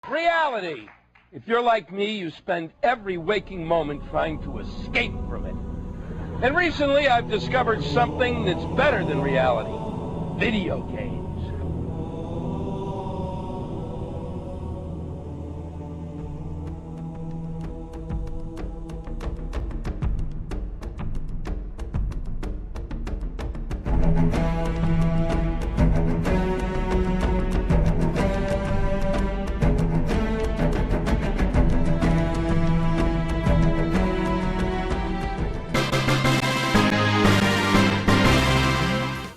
Reality. If you're like me, you spend every waking moment trying to escape from it. And recently I've discovered something that's better than reality. Video games.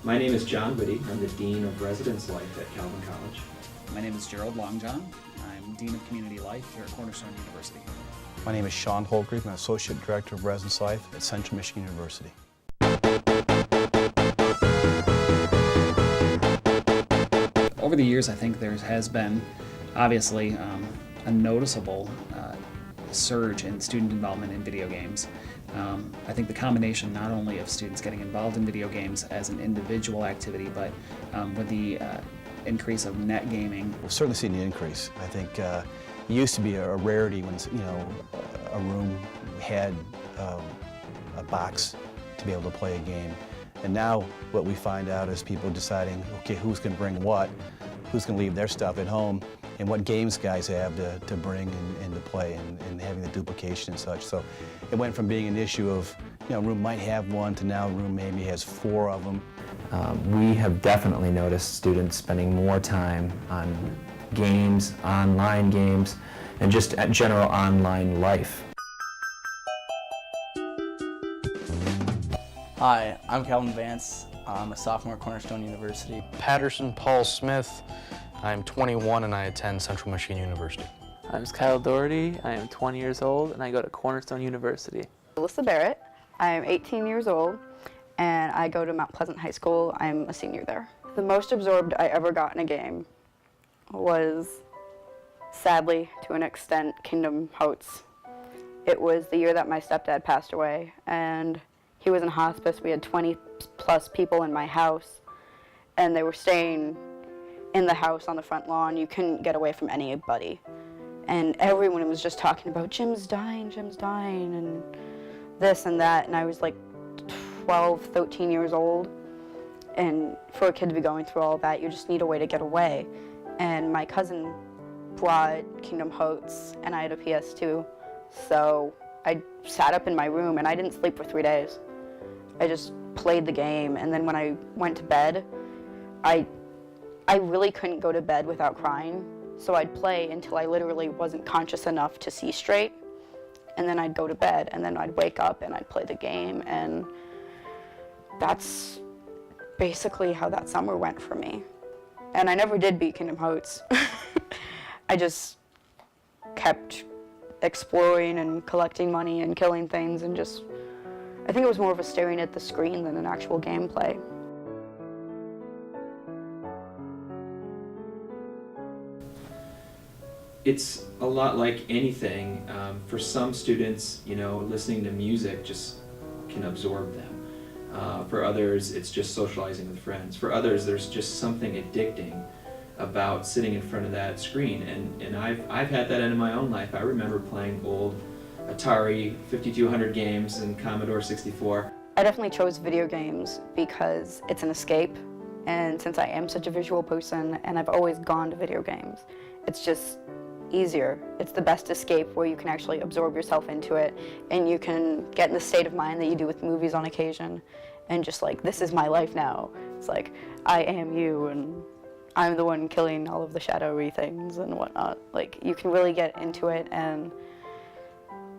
My name is John Whitty. I'm the Dean of Residence Life at Calvin College. My name is Gerald Longjohn. I'm Dean of Community Life here at Cornerstone University. My name is Sean Holgreave. I'm Associate Director of Residence Life at Central Michigan University. Over the years, I think there has been, obviously, a noticeable surge in student involvement in video games. I think the combination not only of students getting involved in video games as an individual activity, but with the increase of net gaming. We've certainly seen the increase. I think it used to be a rarity when a room had a box to be able to play a game. And now what we find out is people deciding, okay, who's going to bring what, who's going to leave their stuff at home, and what games guys have to bring and to play, and having the duplication and such. So it went from being an issue of, a room might have one to now a room maybe has 4 of them. We have definitely noticed students spending more time on games, online games, and just at general online life. Hi, I'm Calvin Vance. I'm a sophomore at Cornerstone University. Patterson Paul Smith. I'm 21 and I attend Central Michigan University. I'm Kyle Doherty. I am 20 years old and I go to Cornerstone University. Alyssa Barrett. I am 18 years old and I go to Mount Pleasant High School. I'm a senior there. The most absorbed I ever got in a game was, sadly, to an extent, Kingdom Hearts. It was the year that my stepdad passed away, and he was in hospice. We had 20 plus people in my house, and they were staying in the house on the front lawn. You couldn't get away from anybody. And everyone was just talking about, Jim's dying, and this and that. And I was like 12, 13 years old. And for a kid to be going through all that, you just need a way to get away. And my cousin brought Kingdom Hearts, and I had a PS2. So I sat up in my room, and I didn't sleep for 3 days. I just played the game, and then when I went to bed, I really couldn't go to bed without crying. So I'd play until I literally wasn't conscious enough to see straight, and then I'd go to bed, and then I'd wake up and I'd play the game, and that's basically how that summer went for me. And I never did beat Kingdom Hearts. I just kept exploring and collecting money and killing things, and just, I think it was more of a staring at the screen than an actual gameplay. It's a lot like anything. For some students, listening to music just can absorb them. For others, it's just socializing with friends. For others, there's just something addicting about sitting in front of that screen. And I've had that in my own life. I remember playing old Atari 5200 games and Commodore 64. I definitely chose video games because it's an escape. And since I am such a visual person and I've always gone to video games, it's just easier. It's the best escape where you can actually absorb yourself into it, and you can get in the state of mind that you do with movies on occasion, and just like, this is my life now. It's like, I am you, and I'm the one killing all of the shadowy things and whatnot. Like, you can really get into it and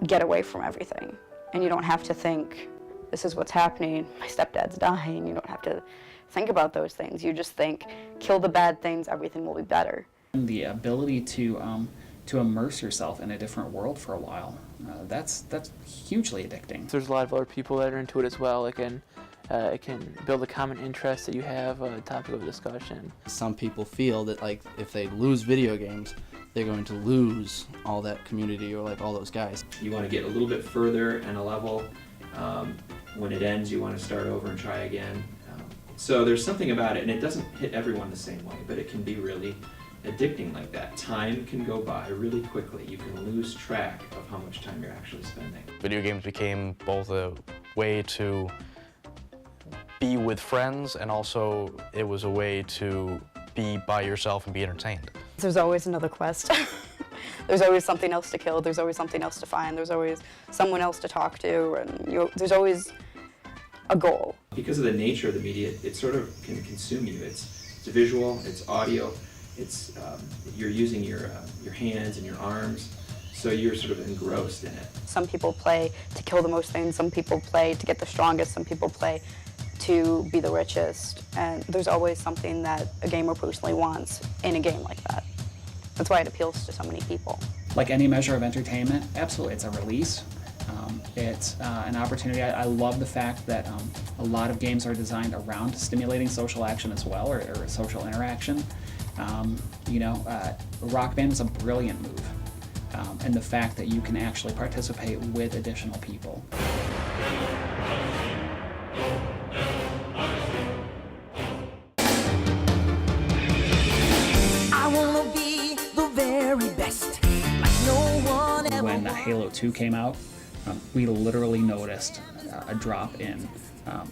get away from everything. And you don't have to think, this is what's happening, my stepdad's dying. You don't have to think about those things. You just think, kill the bad things, everything will be better. The ability to immerse yourself in a different world for a while, that's hugely addicting. There's a lot of other people that are into it as well. It can build a common interest that you have, a topic of discussion. Some people feel that like if they lose video games, they're going to lose all that community or like all those guys. You want to get a little bit further in a level. When it ends, you want to start over and try again. So there's something about it, and it doesn't hit everyone the same way, but it can be really addicting like that. Time can go by really quickly. You can lose track of how much time you're actually spending. Video games became both a way to be with friends, and also it was a way to be by yourself and be entertained. There's always another quest. There's always something else to kill. There's always something else to find. There's always someone else to talk to, and there's always a goal. Because of the nature of the media, it sort of can consume you. It's visual, it's audio, it's you're using your hands and your arms, so you're sort of engrossed in it. Some people play to kill the most things. Some people play to get the strongest. Some people play to be the richest. And there's always something that a gamer personally wants in a game like that. That's why it appeals to so many people. Like any measure of entertainment, absolutely, it's a release. It's an opportunity. I love the fact that a lot of games are designed around stimulating social action as well, or social interaction. Rock Band is a brilliant move. And the fact that you can actually participate with additional people. When Halo 2 came out, we literally noticed a drop in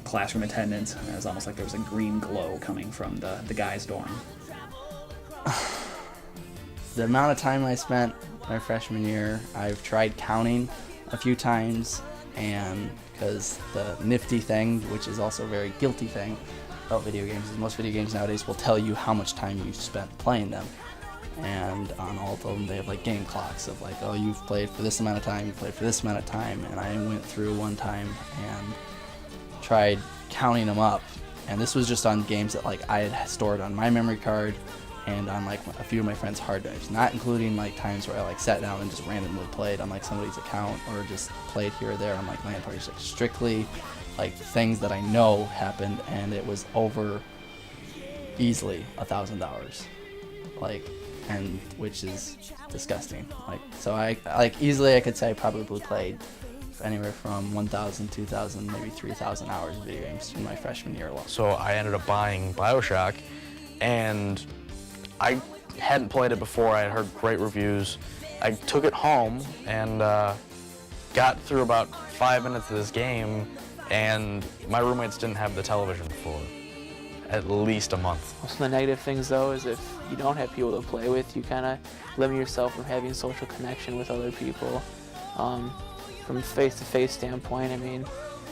classroom attendance. It was almost like there was a green glow coming from the guys' dorm. The amount of time I spent my freshman year, I've tried counting a few times, and because the nifty thing, which is also a very guilty thing about video games, is most video games nowadays will tell you how much time you've spent playing them. And on all of them, they have like game clocks of like, oh, you've played for this amount of time, you played for this amount of time. And I went through one time and tried counting them up. And this was just on games that like I had stored on my memory card and on like a few of my friends' hard drives, not including like times where I like sat down and just randomly played on like somebody's account or just played here or there on like LAN parties. Like strictly like things that I know happened, and it was over easily 1,000 hours. Like, and which is disgusting. Like, so I like easily I could say I probably played anywhere from 1,000, 2,000, maybe 3,000 hours of video games in my freshman year alone. So I ended up buying BioShock, and I hadn't played it before. I had heard great reviews. I took it home and got through about 5 minutes of this game, and my roommates didn't have the television for at least a month. Some of the negative things, though, is if you don't have people to play with, you kind of limit yourself from having social connection with other people. From a face-to-face standpoint, I mean,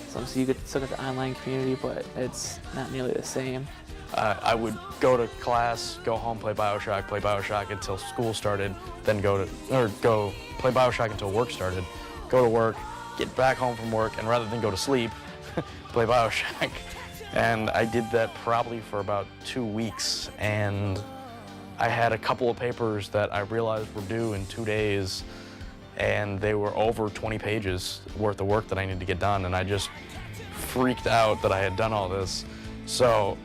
so you could still get the online community, but it's not nearly the same. I would go to class, go home, play BioShock until school started, then go play BioShock until work started, go to work, get back home from work, and rather than go to sleep, play BioShock. And I did that probably for about 2 weeks, and I had a couple of papers that I realized were due in 2 days, and they were over 20 pages worth of work that I needed to get done, and I just freaked out that I had done all this. So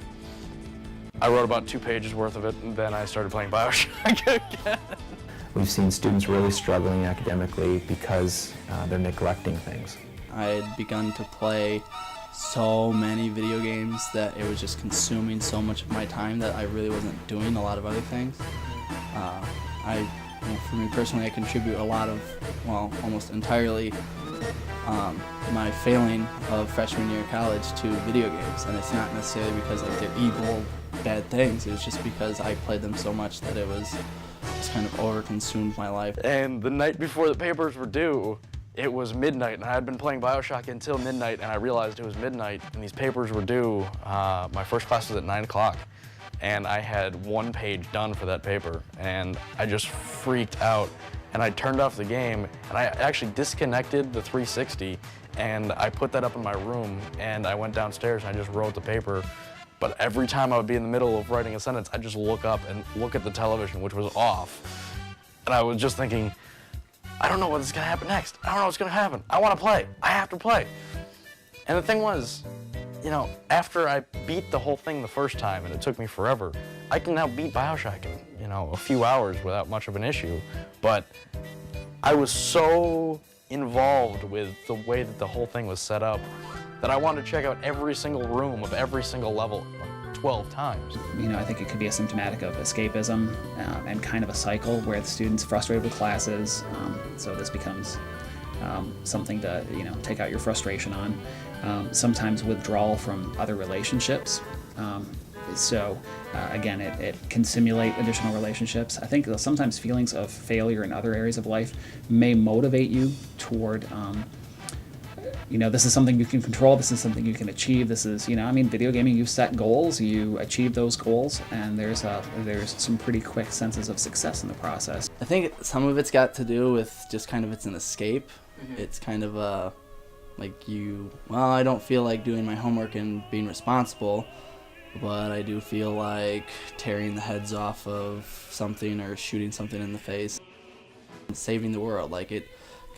I wrote about 2 pages worth of it, and then I started playing BioShock again. We've seen students really struggling academically because they're neglecting things. I had begun to play so many video games that it was just consuming so much of my time that I really wasn't doing a lot of other things. For me personally, I contribute a lot of, well, almost entirely my failing of freshman year of college to video games, and it's not necessarily because like they're evil, bad things. It's just because I played them so much that it was just kind of over-consumed my life. And the night before the papers were due, it was midnight, and I had been playing BioShock until midnight, and I realized it was midnight, and these papers were due. My first class was at 9 o'clock, and I had 1 page done for that paper, and I just freaked out, and I turned off the game, and I actually disconnected the 360, and I put that up in my room, and I went downstairs, and I just wrote the paper. But every time I would be in the middle of writing a sentence, I'd just look up and look at the television, which was off, and I was just thinking, I don't know what's gonna happen next. I don't know what's gonna happen. I wanna play. I have to play. And the thing was, after I beat the whole thing the first time, and it took me forever, I can now beat BioShock in, a few hours without much of an issue. But I was so involved with the way that the whole thing was set up that I wanted to check out every single room of every single level 12 times. You know, I think it could be a symptomatic of escapism and kind of a cycle where the student's frustrated with classes, so this becomes something to, you know, take out your frustration on. Sometimes withdrawal from other relationships. Again, it can simulate additional relationships. I think sometimes feelings of failure in other areas of life may motivate you toward, you know, this is something you can control, this is something you can achieve, this is, you know, I mean, video gaming, you set goals, you achieve those goals, and there's some pretty quick senses of success in the process. I think some of it's got to do with just kind of it's an escape. It's kind of like well, I don't feel like doing my homework and being responsible, but I do feel like tearing the heads off of something or shooting something in the face, saving the world. Like, it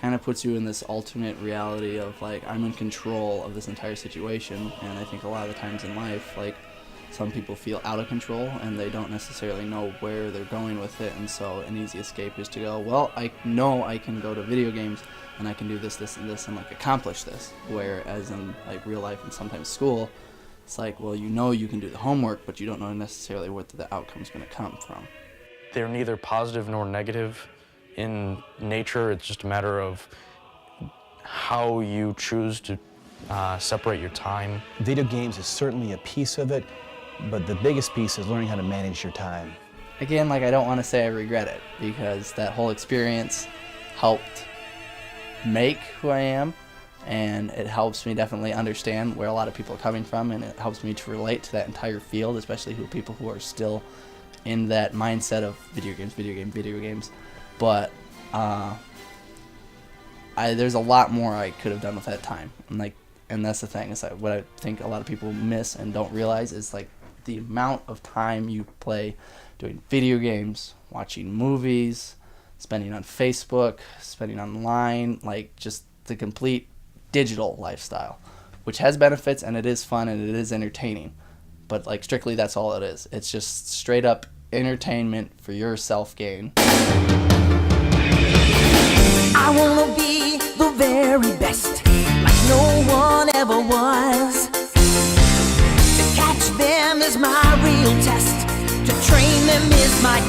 kind of puts you in this alternate reality of like, I'm in control of this entire situation. And I think a lot of the times in life, like, some people feel out of control and they don't necessarily know where they're going with it, and so an easy escape is to go, well, I know I can go to video games and I can do this, this, and this, and like accomplish this. Whereas in like real life and sometimes school, it's like, well, you know you can do the homework, but you don't know necessarily what the outcome's going to come from. They're neither positive nor negative in nature. It's just a matter of how you choose to separate your time. Video games is certainly a piece of it, but the biggest piece is learning how to manage your time. Again, like, I don't want to say I regret it, because that whole experience helped make who I am, and it helps me definitely understand where a lot of people are coming from, and it helps me to relate to that entire field, especially people who are still in that mindset of video games. But there's a lot more I could have done with that time, and that's the thing. Is like what I think a lot of people miss and don't realize is like the amount of time you play doing video games, watching movies, spending on Facebook, spending online, like just the complete digital lifestyle, which has benefits and it is fun and it is entertaining, but like strictly that's all it is. It's just straight up entertainment for your self-gain. I wanna be the very best, like no one ever was. To catch them is my real test, to train them is my